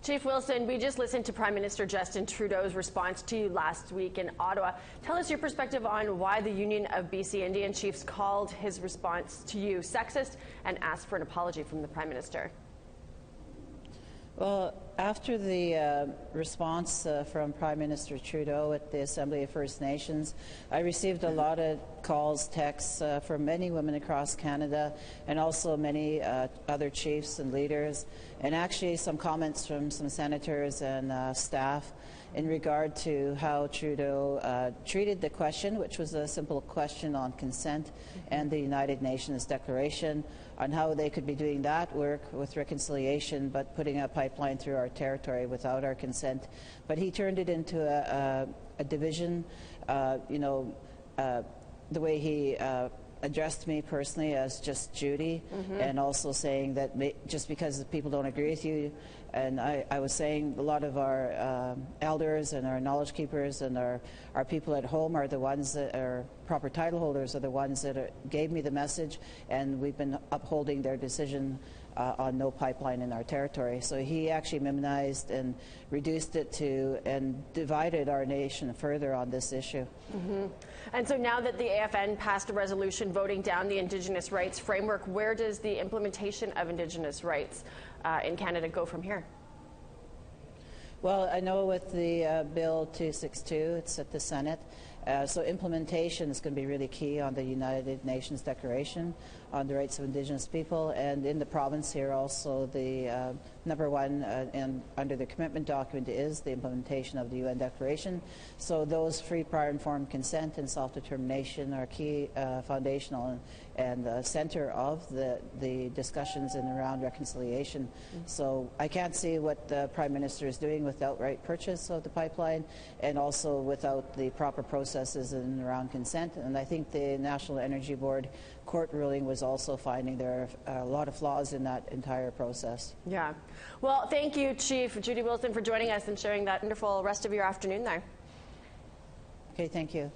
Chief Wilson, we just listened to Prime Minister Justin Trudeau's response to you last week in Ottawa. Tell us your perspective on why the Union of BC Indian Chiefs called his response to you sexist and asked for an apology from the Prime Minister. Well, after the response from Prime Minister Trudeau at the Assembly of First Nations, I received a lot of calls, texts from many women across Canada and also many other chiefs and leaders, and actually some comments from some senators and staff in regard to how Trudeau treated the question, which was a simple question on consent and the United Nations Declaration, on how they could be doing that work with reconciliation but putting a pipeline through our territory without our consent. But he turned it into a division, the way he addressed me personally as just Judy, and also saying that just because people don't agree with you, and I was saying a lot of our elders and our knowledge keepers and our people at home are the ones that are proper title holders, are the ones that gave me the message, and we've been upholding their decision on no pipeline in our territory. So he actually minimized and reduced it to and divided our nation further on this issue. And so now that the AFN passed a resolution voting down the Indigenous rights framework, where does the implementation of Indigenous rights in Canada go from here? Well, I know with the Bill 262, it's at the Senate. So implementation is going to be really key on the United Nations Declaration on the rights of Indigenous people, and in the province here also the number one and under the commitment document is the implementation of the UN Declaration. So those free, prior, informed consent and self-determination are key, foundational and center of the discussions in and around reconciliation. So I can't see what the Prime Minister is doing with outright purchase of the pipeline and also without the proper processes in and around consent. And I think the National Energy Board court ruling was also finding there are a lot of flaws in that entire process. Yeah. Well, thank you, Chief Judy Wilson, for joining us and sharing that wonderful rest of your afternoon there. Okay, thank you.